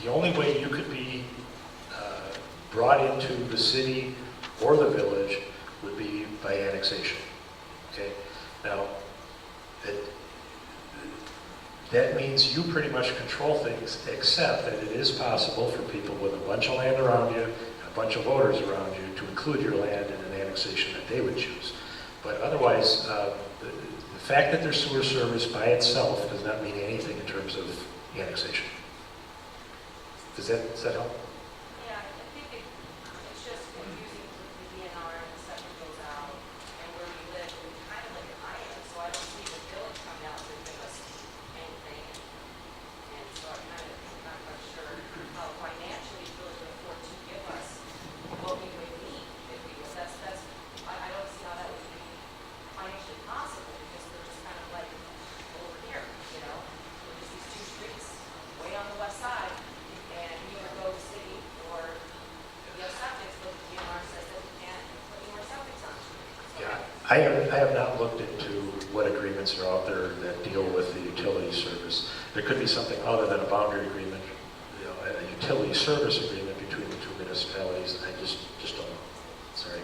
the only way you could be brought into the city or the village would be by annexation. Okay? Now, that means you pretty much control things, except that it is possible for people with a bunch of land around you, a bunch of voters around you, to include your land in an annexation that they would choose. But otherwise, the fact that there's sewer service by itself does not mean anything in terms of annexation. Does that help? Yeah, I think it's just confusing with the DNR and the septic goes out and where we live, we're kind of like an island, so I don't see the village coming out to give us anything. And so I'm not quite sure how financially the village would afford to give us what we would need if we, I don't see how that would be financially possible because we're just kind of like over here, you know? We're just these two streets way on the west side. And we either go to the city or we have septics, but the DNR says that we can't put any more septics on. So Yeah, I have not looked into what agreements are out there that deal with the utility service. There could be something other than a boundary agreement, you know, a utility service agreement between the two municipalities. I just don't know. Sorry.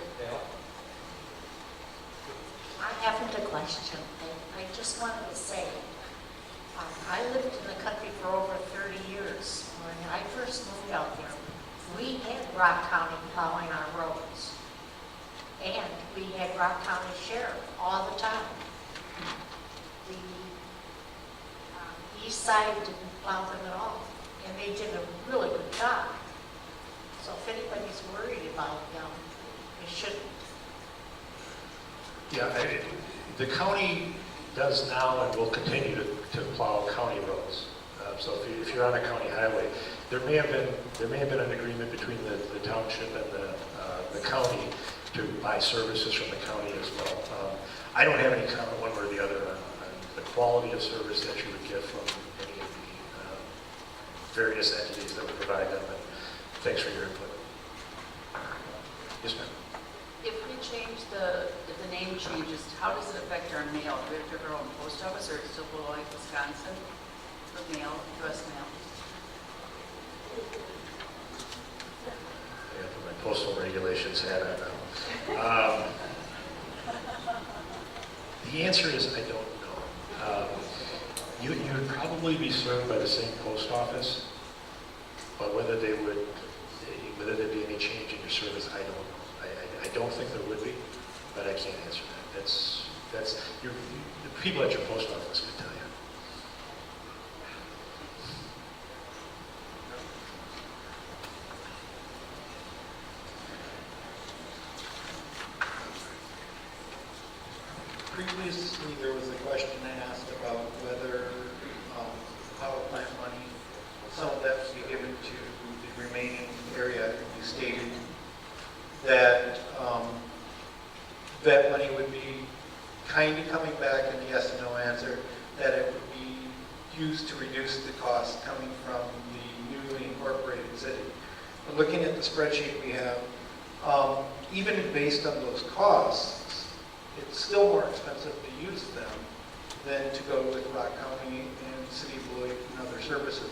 I haven't a question. I just wanted to say, I lived in the country for over 30 years. When I first moved out there, we had Rock County plowing our roads. And we had Rock County Sheriff all the time. The east side didn't plow them at all. And they did a really good job. So if anybody's worried about them, they shouldn't. Yeah, the county does now and will continue to plow county roads. So if you're on a county highway, there may have been an agreement between the township and the county to buy services from the county as well. I don't have any comment one way or the other on the quality of service that you would get from any of the various entities that would provide them. And thanks for your input. Yes, ma'am. If we change if the name changes, how does it affect our mail? Do we have to have our own post office or is it still Beloit, Wisconsin for mail, U.S. mail? I put my postal regulations hat on now. The answer is I don't know. You would probably be served by the same post office, but whether there'd be any change in your service, I don't know. I don't think there would be, but I can't answer that. The people at your post office could tell you. Previously, there was a question asked about whether power plant money, some of that would be given to the remaining area. You stated that that money would be kind of coming back in the yes and no answer, that it would be used to reduce the cost coming from the newly incorporated city. But looking at the spreadsheet we have, even based on those costs, it's still more expensive to use them than to go with Rock County and City of Beloit and other services.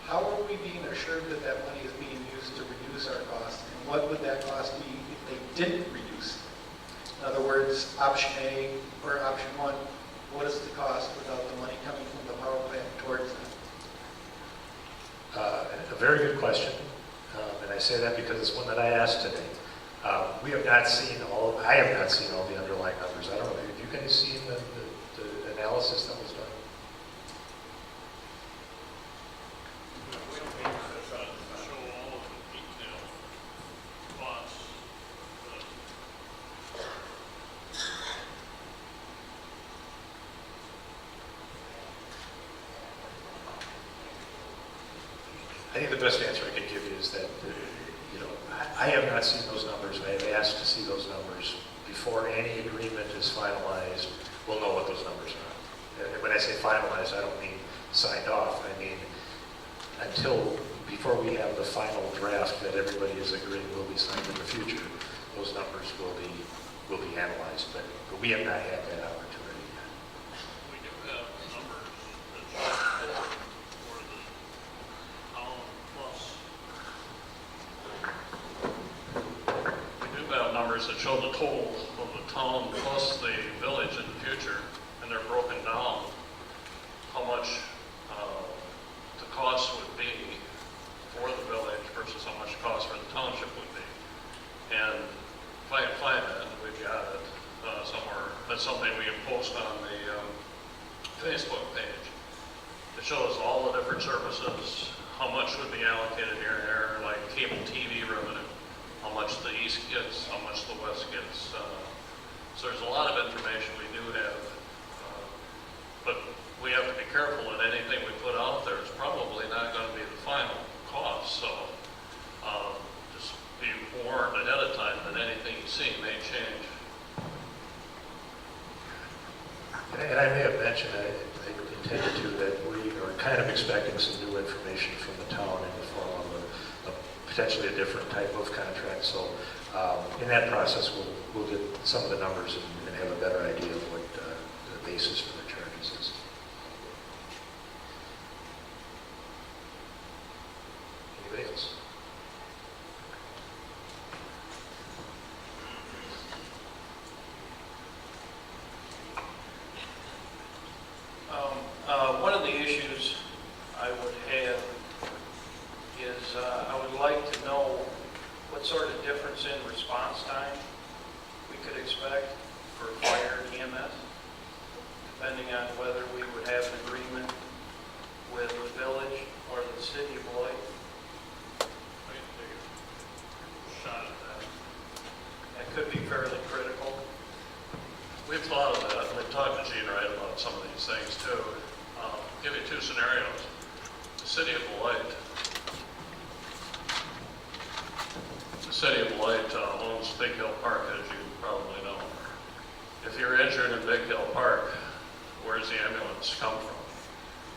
How are we being assured that that money is being used to reduce our costs? And what would that cost be if they didn't reduce it? In other words, option A or option 1, what is the cost without the money coming from the power plant towards that? A very good question, and I say that because it's one that I asked today. We have not seen I have not seen all the underlying numbers. I don't know, have you guys seen the analysis that was done? We don't need to show all of the detailed costs. I think the best answer I can give you is that, I have not seen those numbers. I have asked to see those numbers before any agreement is finalized. We'll know what those numbers are. And when I say finalized, I don't mean signed off. I mean before we have the final draft that everybody is agreeing will be signed in the future. Those numbers will be analyzed, but we have not had that opportunity yet. We do have numbers that show for the Holland Plus numbers that show the total of the town plus the village in the future, and they're broken down, how much the cost would be for the village versus how much cost for the township would be. And if I can find that, we've got it somewhere. That's something we can post on the Facebook page. It shows all the different services, how much would be allocated here and there, like cable TV revenue, how much the east gets, how much the west gets. So there's a lot of information we do have, but we have to be careful that anything we put out there is probably not going to be the final cost. So just be warned ahead of time that anything you see may change. And I may have mentioned, I intended to, that we are kind of expecting some new information from the town in the form of potentially a different type of contract. So in that process, we'll get some of the numbers and have a better idea of what the basis for the charges is. Anybody else? One of the issues I would have is I would like to know what sort of difference in response time we could expect for fire and EMS, depending on whether we would have an agreement with the village or the city of Beloit. I can take a shot at that. That could be fairly critical. We've thought of that, and we've talked to Gene Wright about some of these things too. Give you two scenarios. The city of Beloit owns Big Hill Park, as you probably know. If you're injured in Big Hill Park, where does the ambulance come from?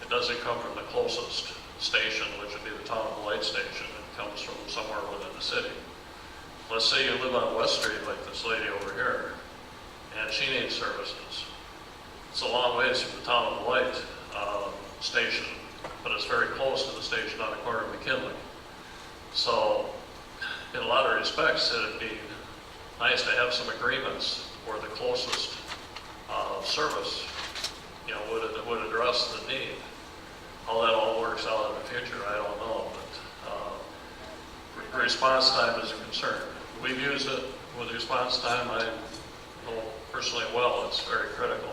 It doesn't come from the closest station, which would be the town of Beloit station. It comes from somewhere within the city. Let's say you live on West Street, like this lady over here, and she needs services. It's a long ways from the town of Beloit station, but it's very close to the station on the corner of McKinley. So, in a lot of respects, it'd be nice to have some agreements where the closest service, would address the need. How that all works out in the future, I don't know, but response time is a concern. We've used it with response time. I know personally well, it's very critical.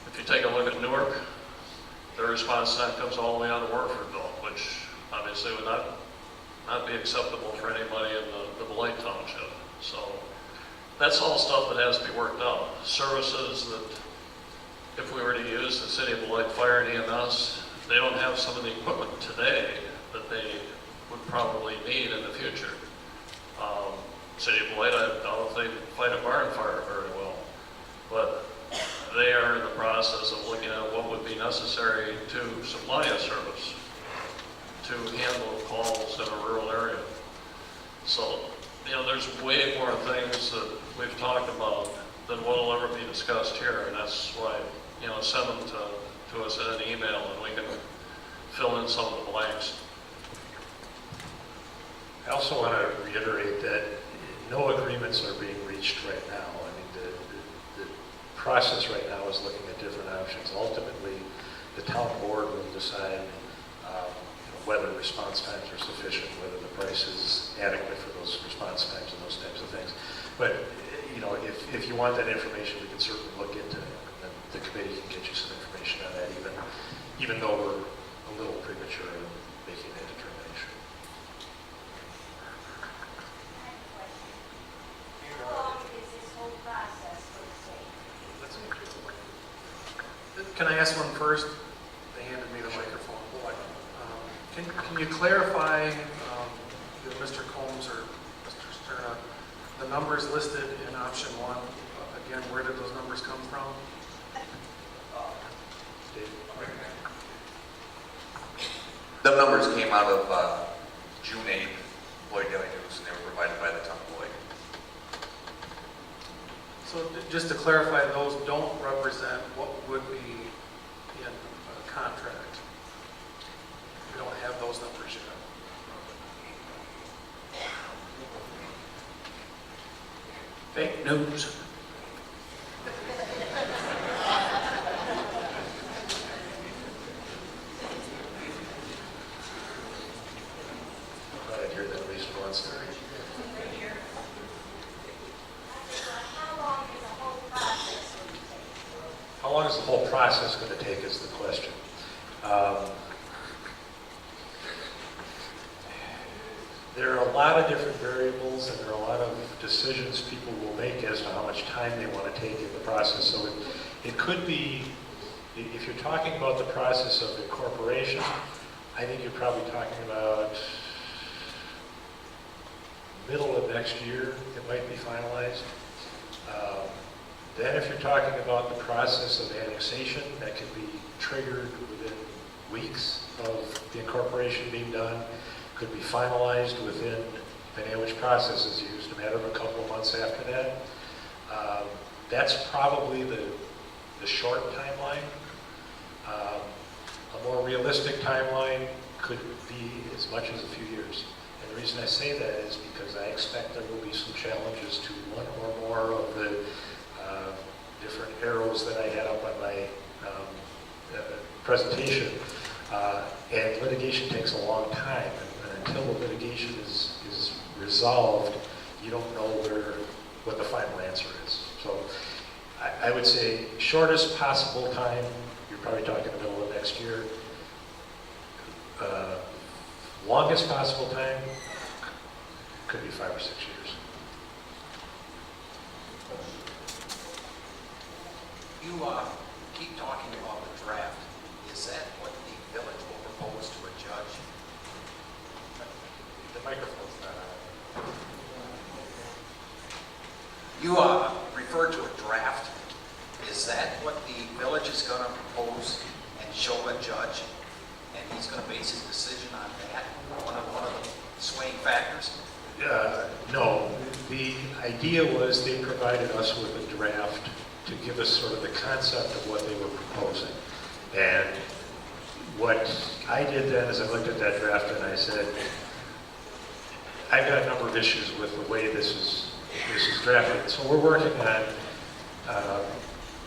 If you take a look at Newark, their response time comes all the way out of Warfordville, which obviously would not be acceptable for anybody in the Beloit Township. So that's all stuff that has to be worked out. Services that, if we were to use the city of Beloit Fire and EMS, they don't have some of the equipment today that they would probably need in the future. City of Beloit, I don't know if they fight a barn fire very well, but they are in the process of looking at what would be necessary to supply a service to handle calls in a rural area. So, there's way more things that we've talked about than what will ever be discussed here, and that's why, send them to us in an email and we can fill in some of the blanks. I also want to reiterate that no agreements are being reached right now. I mean, the process right now is looking at different options. Ultimately, the town board will decide whether response times are sufficient, whether the price is adequate for those response times and those types of things. But if you want that information, we can certainly look into it. And the committee can get you some information on that, even though we're a little premature in making that determination. How long is this whole process going to take? Can I ask one first? They handed me the microphone. Can you clarify, either Mr. Combs or Mr. Sterna, the numbers listed in option one? Again, where did those numbers come from? The numbers came out of June 8th, Beloit Daily News, and they were provided by the town of Beloit. So just to clarify, those don't represent what would be in a contract. We don't have those numbers yet. news. Glad I hear that at least once. How long is the whole process going to take is the question. There are a lot of different variables and there are a lot of decisions people will make as to how much time they want to take in the process. So it could be, if you're talking about the process of incorporation, I think you're probably talking about middle of next year, it might be finalized. Then if you're talking about the process of annexation, that can be triggered within weeks of the incorporation being done, could be finalized within, depending on which process is used, a matter of a couple of months after that. That's probably the short timeline. A more realistic timeline could be as much as a few years. And the reason I say that is because I expect there will be some challenges to one or more of the different arrows that I had up on my presentation. And litigation takes a long time. And until the litigation is resolved, you don't know what the final answer is. So I would say shortest possible time, you're probably talking the middle of next year. Longest possible time could be 5 or 6 years. You keep talking about the draft. Is that what the village will propose to a judge? The microphone's not on. You referred to a draft. Is that what the village is going to propose and show a judge? And he's going to base his decision on that? One of the swaying factors? No, the idea was they provided us with a draft to give us sort of the concept of what they were proposing. And what I did then is I looked at that draft and I said, I've got a number of issues with the way this is drafted. So we're working on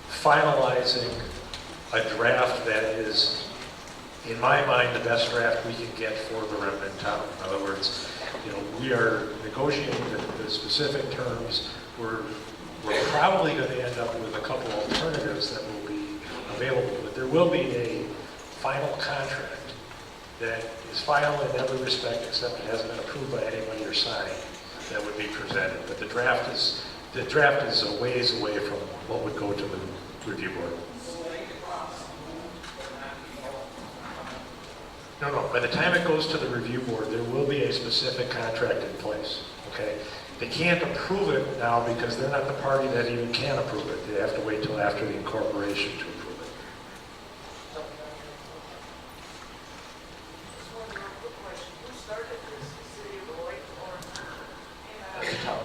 finalizing a draft that is, in my mind, the best draft we can get for the remnant town. In other words, we are negotiating the specific terms. We're probably going to end up with a couple alternatives that will be available, but there will be a final contract that is final in every respect except it hasn't been approved by anybody or signed that would be presented. But the draft is a ways away from what would go to the review board. No. By the time it goes to the review board, there will be a specific contract in place, okay? They can't approve it now because they're not the party that even can approve it. They have to wait till after the incorporation to approve it. Just one real quick question. Who started this, the city of Beloit or? The town.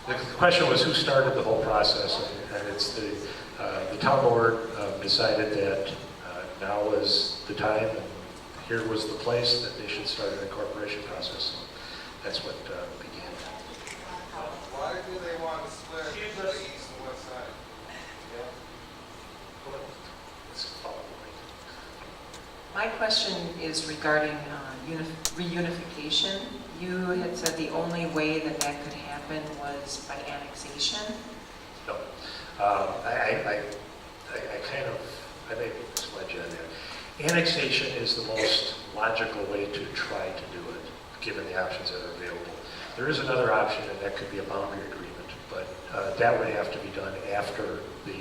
The question was who started the whole process, and it's the town board decided that now was the time, and here was the place that they should start an incorporation process. So that's what began. Why do they want to split the east and west side? Let's follow the My question is regarding reunification. You had said the only way that could happen was by annexation. No. I may misled you on that. Annexation is the most logical way to try to do it, given the options that are available. There is another option, and that could be a boundary agreement, but that would have to be done after the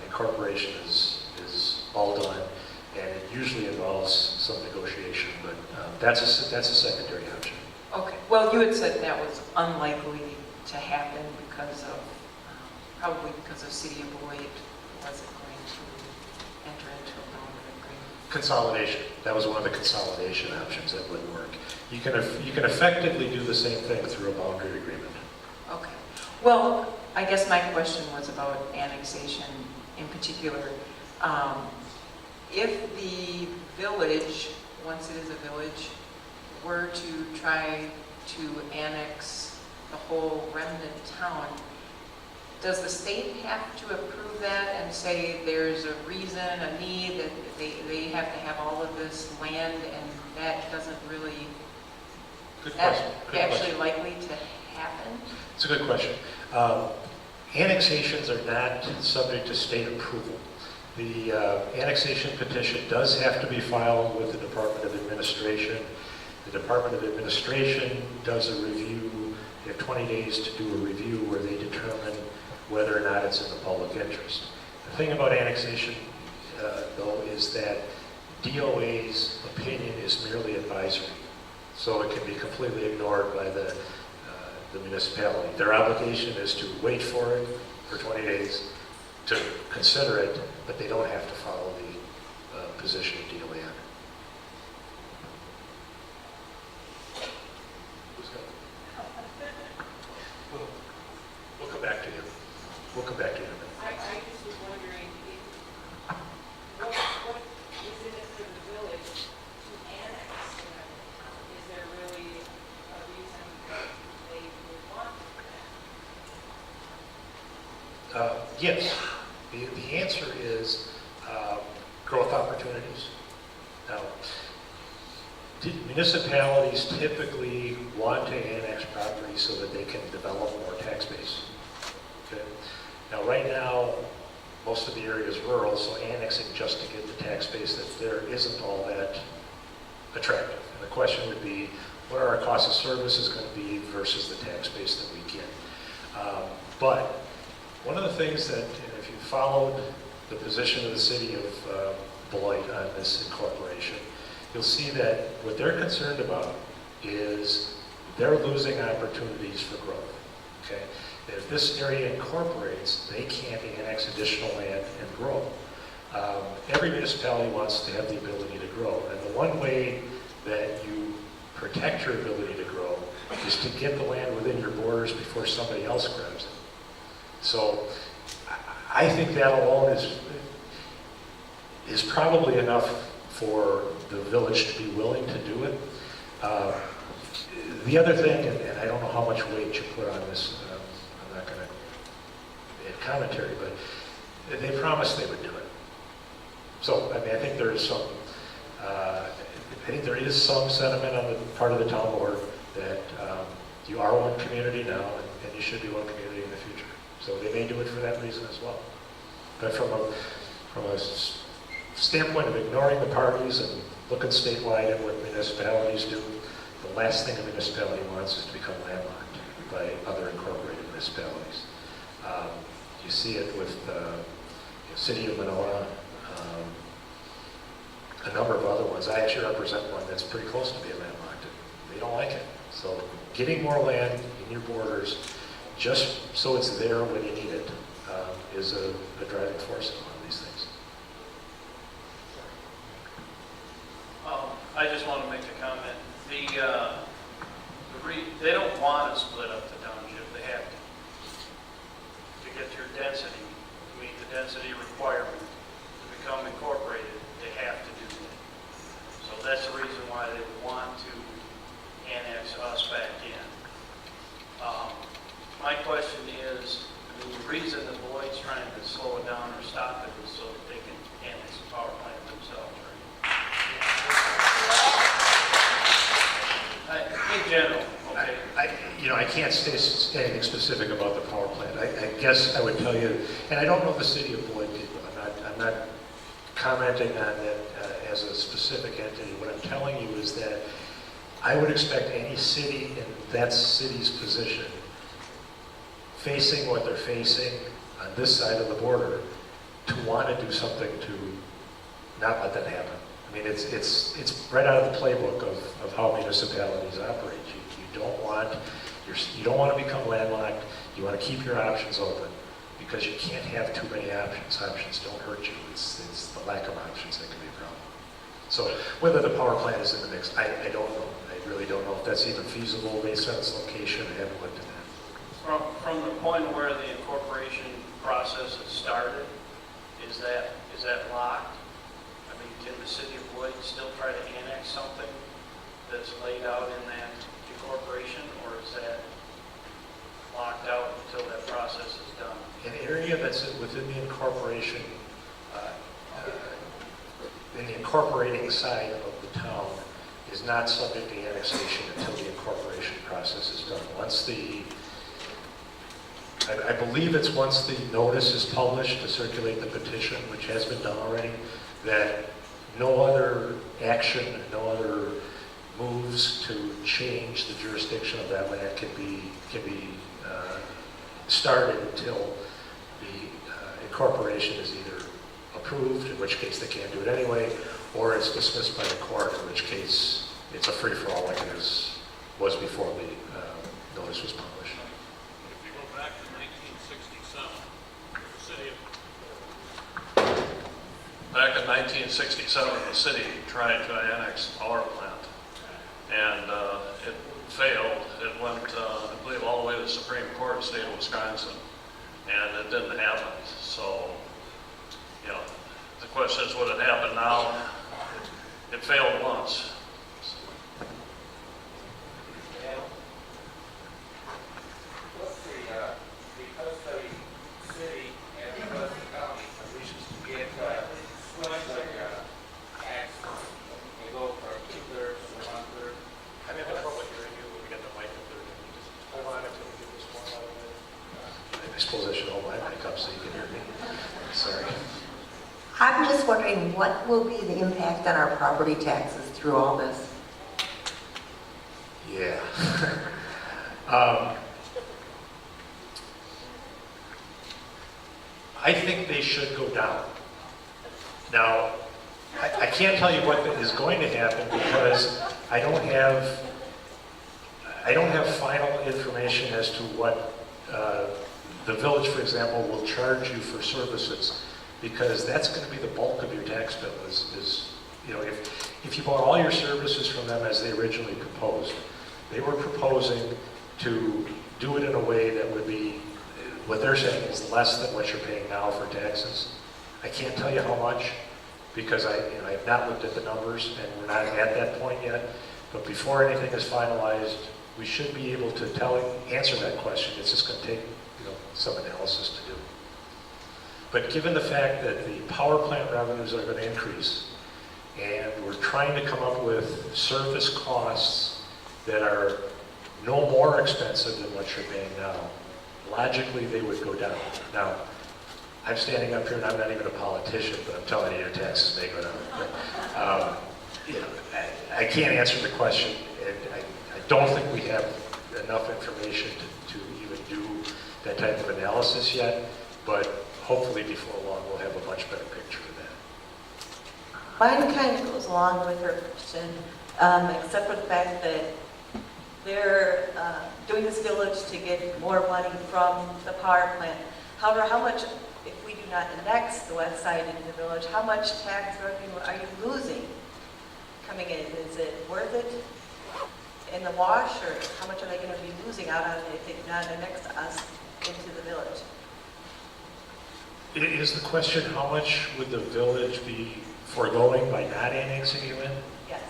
incorporation is all done, and it usually involves some negotiation, but that's a secondary option. Okay. Well, you had said that was unlikely to happen because of, probably because of City of Beloit wasn't going to enter into a boundary agreement. Consolidation. That was one of the consolidation options that would work. You can effectively do the same thing through a boundary agreement. Okay. Well, I guess my question was about annexation in particular. If the village, once it is a village, were to try to annex the whole remnant town, does the state have to approve that and say there's a reason, a need, that they have to have all of this land and that doesn't really, Good that question. Good actually question. likely to happen? It's a good question. Annexations are not subject to state approval. The annexation petition does have to be filed with the Department of Administration. The Department of Administration does a review. They have 20 days to do a review where they determine whether or not it's in the public interest. The thing about annexation, though, is that DOA's opinion is merely advisory. So it can be completely ignored by the municipality. Their obligation is to wait for it for 20 days, to consider it, but they don't have to follow the position of DOA on it. Who's got it? We'll come back to you. We'll come back to you in a minute. I just was wondering, what is in it for the village to annex another town? Is there really a reason they would want that? Yes. The answer is growth opportunities. Now, municipalities typically want to annex property so that they can develop more tax base. Okay? Now, right now, most of the area is rural, so annexing just to get the tax base that's there isn't all that attractive. And the question would be, what are our cost of services going to be versus the tax base that we get? But one of the things that, and if you followed the position of the city of Beloit on this incorporation, you'll see that what they're concerned about is they're losing opportunities for growth. Okay? If this area incorporates, they can't annex additional land and grow. Every municipality wants to have the ability to grow, and the one way that you protect your ability to grow is to get the land within your borders before somebody else grabs it. So I think that alone is probably enough for the village to be willing to do it. The other thing, and I don't know how much weight you put on this, I'm not going to add commentary, but they promised they would do it. So, I mean, I think there is some sentiment on the part of the town board that you are one community now, and you should be one community in the future. So they may do it for that reason as well. But from a standpoint of ignoring the parties and looking statewide at what municipalities do, the last thing a municipality wants is to become landlocked by other incorporated municipalities. You see it with the city of Manoa, a number of other ones. I actually represent one that's pretty close to being landlocked. They don't like it. So getting more land in your borders, just so it's there when you need it, is a driving force in a lot of these things. I just want to make a comment. They don't want to split up the township. They have to get your density, to meet the density requirement, to become incorporated, they have to do that. So that's the reason why they would want to annex us back in. My question is, I mean, the reason that Beloit's trying to slow it down or stop it is so that they can annex the power plant themselves, right? In general, okay? I can't say anything specific about the power plant. I guess I would tell you, and I don't know the city of Beloit people. I'm not commenting on that as a specific entity. What I'm telling you is that I would expect any city in that city's position, facing what they're facing on this side of the border, to want to do something to not let that happen. I mean, it's right out of the playbook of how municipalities operate. You don't want to become landlocked. You want to keep your options open because you can't have too many options. Options don't hurt you. It's the lack of options that can be a problem. So whether the power plant is in the mix, I don't know. I really don't know if that's even feasible based on its location. I haven't looked at that. From the point where the incorporation process has started, is that locked? I mean, can the city of Beloit still try to annex something that's laid out in that incorporation, or is that locked out until that process is done. An area that's within the incorporation, in the incorporating side of the town is not subject to annexation until the incorporation process is done. Once the, I believe it's once the notice is published to circulate the petition, which has been done already, that no other action, no other moves to change the jurisdiction of that land can be started until the incorporation is either approved, in which case they can't do it anyway, or it's dismissed by the court, in which case it's a free-for-all like it was before the notice was published. If you go back to 1967, the city back in 1967, the city tried to annex the power plant, and it failed. It went, I believe, all the way to the Supreme Court of the state of Wisconsin, and it didn't happen. So, you know, the question is, would it happen now? It failed once. What's because the city and because the county, get switch taxes and go from 2/3 to 1/3? I'm having trouble hearing you. We got the mic up there. Can you just hold on until we get this one out of it? I suppose I should hold my mic up so you can hear me. Sorry. I'm just wondering, what will be the impact on our property taxes through all this? Yeah. I think they should go down. Now, I can't tell you what is going to happen because I don't have final information as to what the village, for example, will charge you for services, because that's going to be the bulk of your tax bill is you know, if you bought all your services from them as they originally proposed, they were proposing to do it in a way that would be, what they're saying is less than what you're paying now for taxes. I can't tell you how much, because I have not looked at the numbers, and we're not at that point yet. But before anything is finalized, we should be able to answer that question. It's just going to take, some analysis to do. But given the fact that the power plant revenues are going to increase, and we're trying to come up with service costs that are no more expensive than what you're paying now, logically they would go down. Now, I'm standing up here and I'm not even a politician, but I'm telling you your taxes may go down. But, I can't answer the question, and I don't think we have enough information to even do that type of analysis yet, but hopefully before long we'll have a much better picture of that. Mine kind of goes along with her question, except for the fact that they're doing this village to get more money from the power plant. However, how much, if we do not annex the west side into the village, how much tax revenue are you losing coming in? Is it worth it in the wash, or how much are they going to be losing out on it if they do not annex us into the village? Is the question how much would the village be foregoing by not annexing you in? Yes.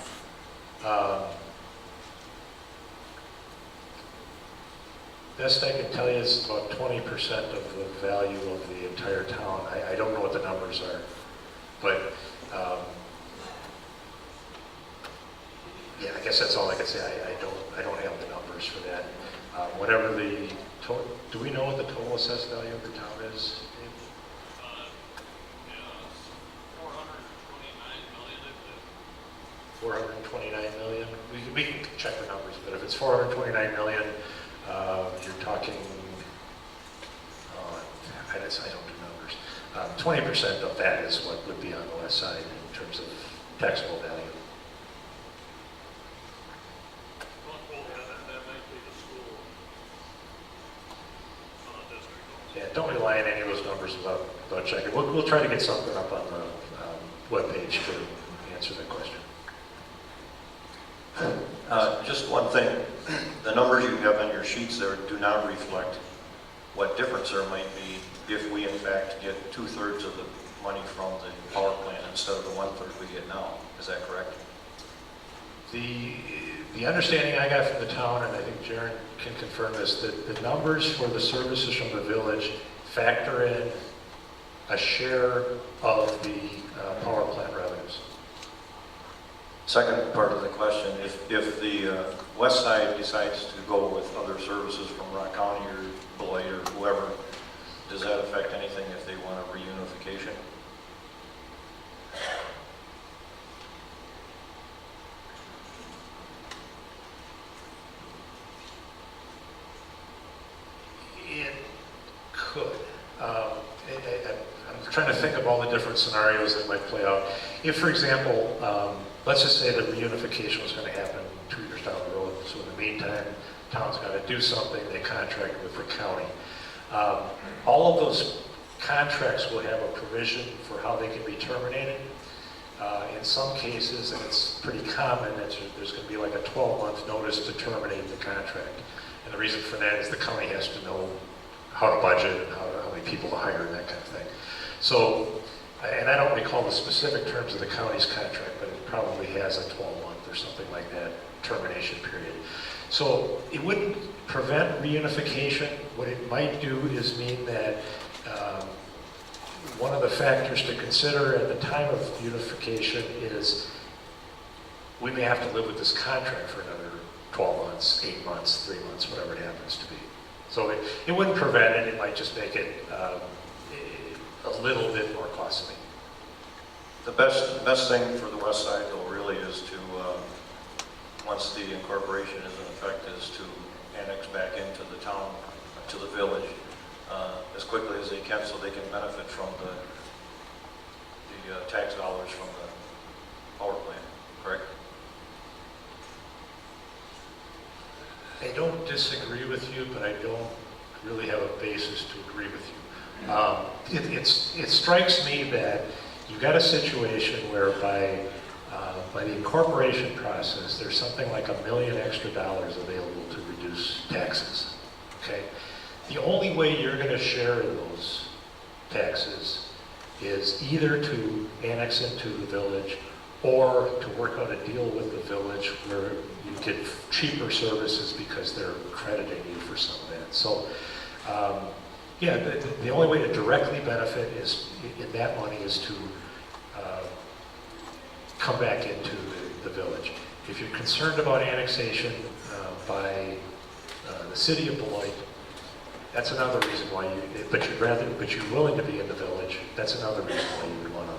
Best I can tell you is about 20% of the value of the entire town. I don't know what the numbers are, but yeah, I guess that's all I can say. I don't have the numbers for that. Whatever the total, do we know what the total assessed value of the town is? Yeah, it's 429 million. 429 million. We can check the numbers, but if it's 429 million, you're talking, I don't do numbers. 20% of that is what would be on the west side in terms of taxable value. That might be the school district. Yeah, don't rely on any of those numbers without checking. We'll try to get something up on the webpage to answer that question. Just one thing, the numbers you have on your sheets there do not reflect what difference there might be if we in fact get 2/3 of the money from the power plant instead of the 1/3 we get now. Is that correct? The understanding I got from the town, and I think Jaren can confirm this, that the numbers for the services from the village factor in a share of the power plant revenues. Second part of the question, if the west side decides to go with other services from Rock County or Beloit or whoever, does that affect anything if they want a reunification? It could. I'm trying to think of all the different scenarios that might play out. If, for example, let's just say that reunification was going to happen 2 years down the road, so in the meantime, town's got to do something, they contract with the county. All of those contracts will have a provision for how they can be terminated. In some cases, and it's pretty common, that there's going to be like a 12-month notice to terminate the contract. And the reason for that is the county has to know how to budget and how many people to hire and that kind of thing. So, and I don't recall the specific terms of the county's contract, but it probably has a 12-month or something like that termination period. So it wouldn't prevent reunification. What it might do is mean that one of the factors to consider at the time of unification is we may have to live with this contract for another 12 months, 8 months, 3 months, whatever it happens to be. So it wouldn't prevent it, it might just make it a little bit more costly. The best thing for the west side though really is to, once the incorporation is in effect, is to annex back into the town, to the village, as quickly as they can so they can benefit from the tax dollars from the power plant, correct? I don't disagree with you, but I don't really have a basis to agree with you. It strikes me that you've got a situation whereby by the incorporation process, there's something like $1 million extra available to reduce taxes, okay? The only way you're going to share in those taxes is either to annex into the village or to work out a deal with the village where you get cheaper services because they're crediting you for some of that. So, yeah, the only way to directly benefit is in that money is to come back into the village. If you're concerned about annexation by the city of Beloit, that's another reason why but you're willing to be in the village, that's another reason why you would want to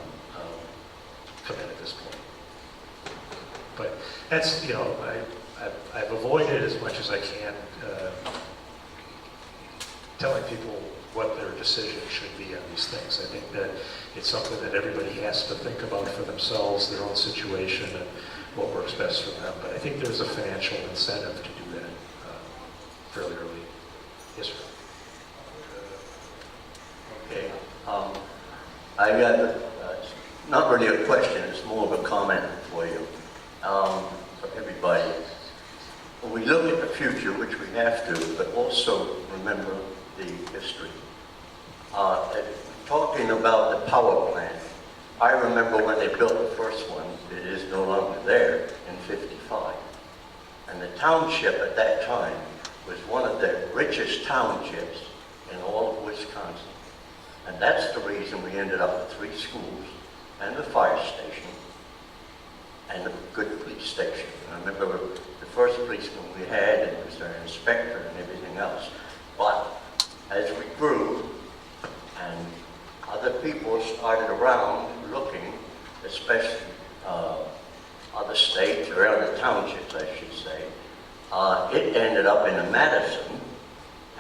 come in at this point. But that's, you know, I've avoided as much as I can telling people what their decision should be on these things. I think that it's something that everybody has to think about for themselves, their own situation, and what works best for them. But I think there's a financial incentive to do that fairly early. Yes, sir. Okay. I got not really a question, it's more of a comment for you, for everybody. When we look at the future, which we have to, but also remember the history. Talking about the power plant, I remember when they built the first one, it is no longer there, in '55. And the township at that time was one of the richest townships in all of Wisconsin. And that's the reason we ended up with 3 schools and the fire station and a good police station. I remember the first policeman we had, and was their inspector and everything else. But as we grew and other people started around looking, especially other states or other townships, I should say, it ended up in Madison,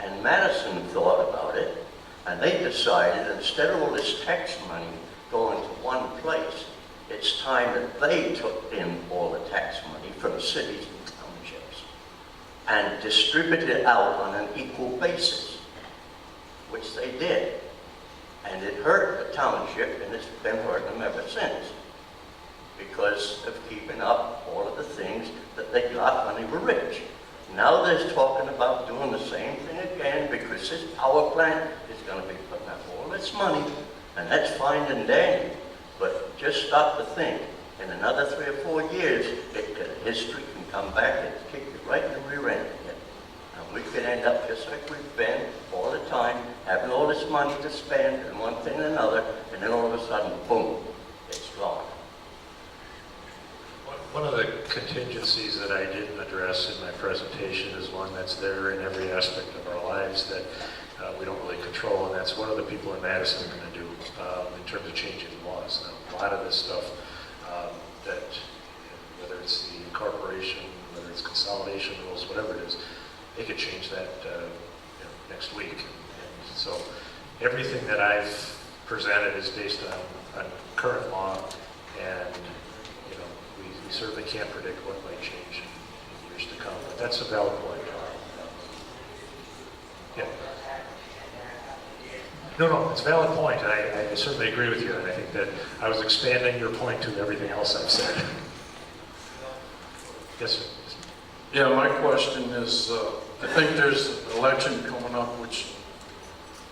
and Madison thought about it, and they decided instead of all this tax money going to one place, it's time that they took in all the tax money from cities and townships and distributed it out on an equal basis, which they did. And it hurt the township, and it's been hurting them ever since because of keeping up all of the things that they got when they were rich. Now they're talking about doing the same thing again because this power plant is going to be putting up all its money, and that's fine and dandy. But just stop to think, In another 3 or 4 years, history can come back and kick you right in the rear end again. And we could end up just like we've been all the time, having all this money to spend and one thing and another, and then all of a sudden, boom, it's gone. One of the contingencies that I didn't address in my presentation is one that's there in every aspect of our lives that we don't really control, and that's what other people in Madison are going to do in terms of changing laws. Now, a lot of this stuff that, whether it's the incorporation, whether it's consolidation rules, whatever it is, they could change that next week. And so everything that I've presented is based on current law, and we certainly can't predict what might change in years to come. But that's a valid point. Yeah. No, it's a valid point, and I certainly agree with you, and I think that I was expanding your point to everything else I've said. Yes, sir. Yeah, my question is, I think there's an election coming up which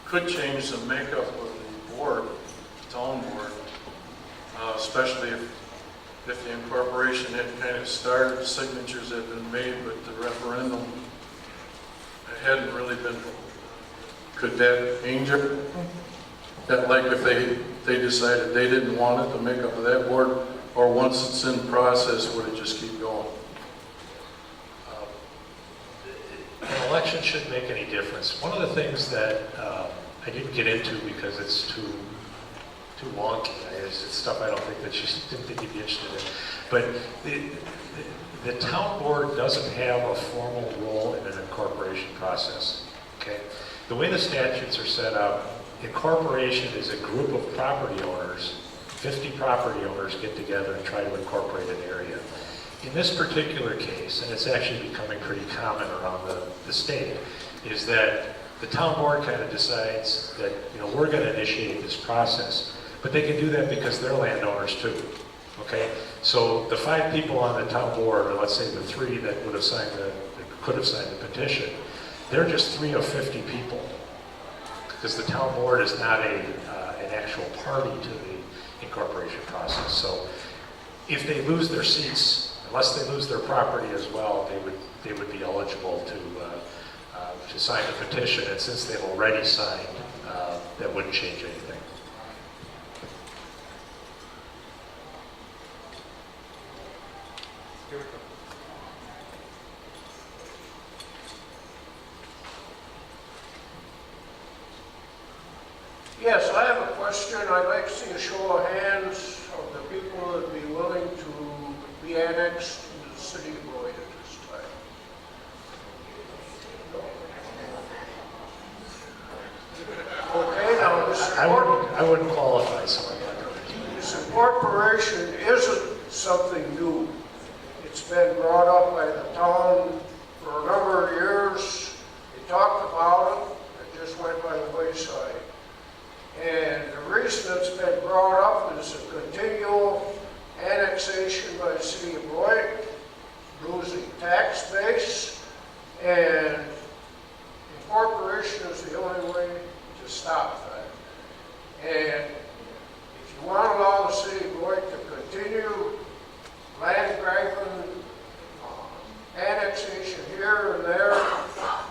could change the makeup of the board, town board, especially if the incorporation had kind of started, signatures had been made, but the referendum hadn't really been. Could that change it? That like if they decided they didn't want it, the makeup of that board, or once it's in process, would it just keep going? An election shouldn't make any difference. One of the things that I didn't get into because it's too wonky. It's stuff I don't think that you didn't think you'd be interested in. But the town board doesn't have a formal role in an incorporation process. Okay, the way the statutes are set up, incorporation is a group of property owners. 50 property owners get together and try to incorporate an area. In this particular case, and it's actually becoming pretty common around the state, is that the town board kind of decides that we're going to initiate this process, but they can do that because they're landowners too. Okay, so the 5 people on the town board, or let's say the 3 that could have signed the petition, they're just 3 of 50 people, because the town board is not an actual party to the incorporation process. So if they lose their seats, unless they lose their property as well, they would be eligible to sign the petition. And since they've already signed, that wouldn't change anything. Yes, I have a question. I'd like to see a show of hands of the people that would be willing to be annexed into the city of Beloit at this time. Okay, now I wouldn't qualify someone like that. this incorporation isn't something new. It's been brought up by the town for a number of years. They talked about it. It just went by the wayside. And the reason it's been brought up is a continual annexation by the city of Beloit, losing tax base, and incorporation is the only way to stop that. And if you want to allow the city of Beloit to continue land grabbing, annexation here and there.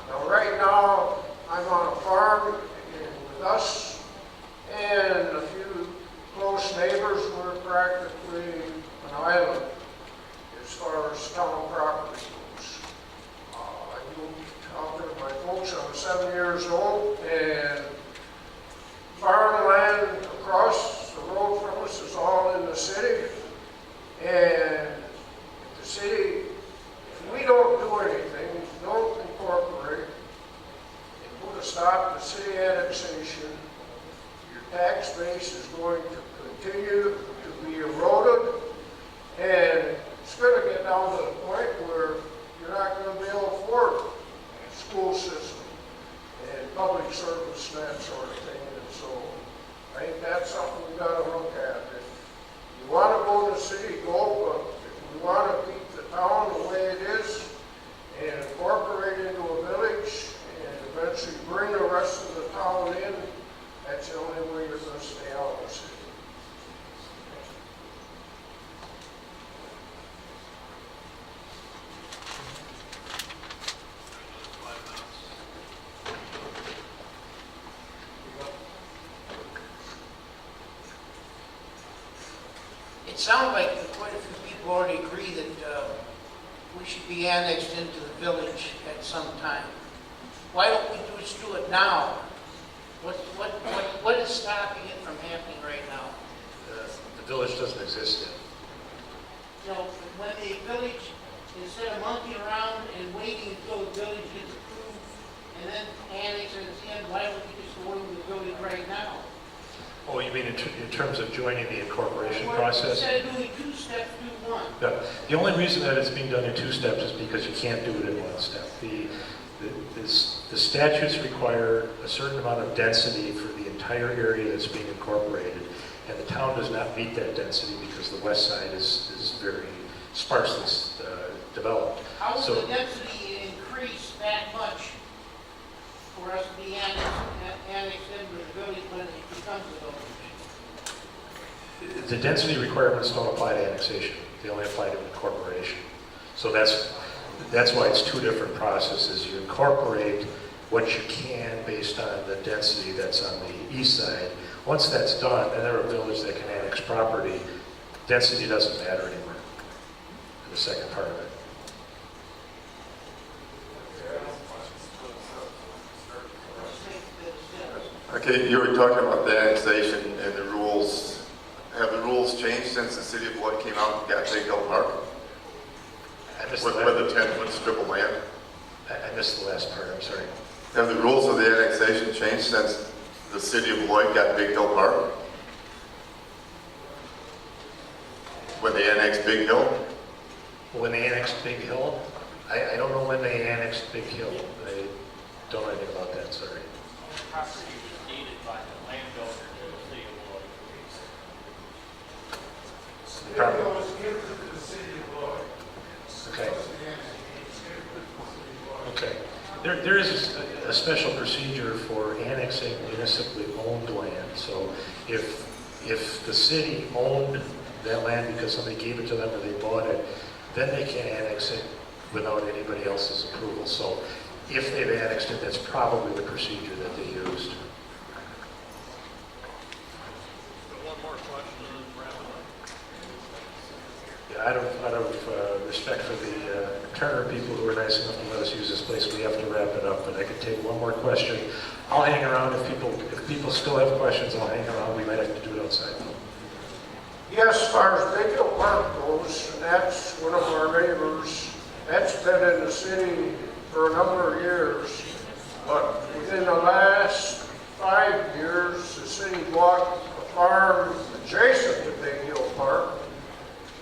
Now, right now, I'm on a farm with us and a few close neighbors. We're practically an island as far as town property goes. I moved out there with my folks. I was 7 years old, and farmland across the road from us is all in the city. And the city, if we don't do anything, don't incorporate and put a stop to city annexation, your tax base is going to continue to be eroded, and it's going to get down to the point where you're not going to be able to afford school system and public sounds like quite a few people already agree that we should be annexed into the village at some time. Why don't we just do it now? What is stopping it from happening right now? The village doesn't exist yet. You know, when the village, instead of monkeying around and waiting until the village gets approved and then annex it at the end, why don't we just go into the village right now? Oh, you mean in terms of joining the incorporation process? Instead of doing 2 steps, do 1. Yeah. The only reason that it's being done in 2 steps is because you can't do it in 1 step. The statutes require a certain amount of density for the entire area that's being incorporated, and the town does not meet that density because the west side is very sparsely developed. How will So the density increase that much for us to be annexed into the village when it becomes a village? the density requirements don't apply to annexation. They only apply to incorporation. So that's why it's 2 different processes. You incorporate what you can based on the density that's on the east side. Once that's done, and they're a village that can annex property, density doesn't matter anymore in the second part of it. Okay, you were talking about the annexation and the rules. Have the rules changed since the city of Beloit came out and got Big Hill Park? With the 10-foot strip of land? I missed the last part, I'm sorry. Have the rules of the annexation changed since the city of Beloit got Big Hill Park? When they annexed Big Hill? When they annexed Big Hill, I don't know when they annexed Big Hill. I don't know anything about that, sorry. Property was deeded by the landowner to the city of Beloit. The property- It was given to the city of Beloit. Okay. Okay. There is a special procedure for annexing municipally owned land. So if the city owned that land because somebody gave it to them or they bought it, then they can annex it without anybody else's approval. So if they've annexed it, that's probably the procedure that they used. One more question and then wrap it up. Yeah, out of respect for the Turner people who were nice enough to let us use this place, we have to wrap it up, but I could take one more question. I'll hang around if people still have questions, I'll hang around. We might have to do it outside. Yes, as far as Big Hill Park goes, and that's one of our neighbors. That's been in the city for a number of years, but within the last 5 years, the city bought a farm adjacent to Big Hill Park.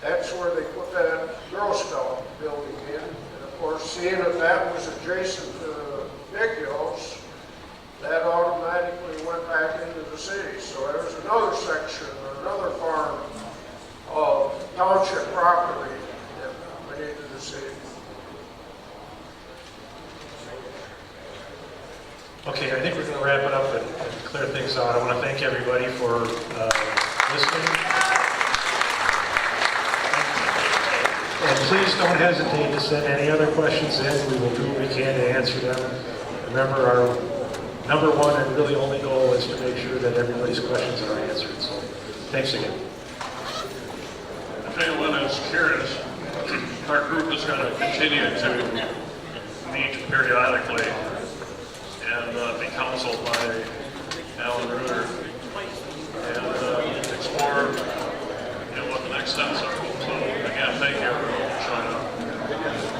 That's where they put that Girl Scout building in. And of course, seeing that that was adjacent to Big Hills, that automatically went back into the city. So there's another section, or another farm of township property that went into the city. Okay, I think we're going to wrap it up and clear things out. I want to thank everybody for listening. And please don't hesitate to send any other questions in. We will do what we can to answer them. Remember, our number one and really only goal is to make sure that everybody's questions are answered. So, thanks again. If anyone is curious, our group is going to continue to meet periodically and be counseled by Alan Reuter and explore what the next steps are. So again, thank you everyone for showing up.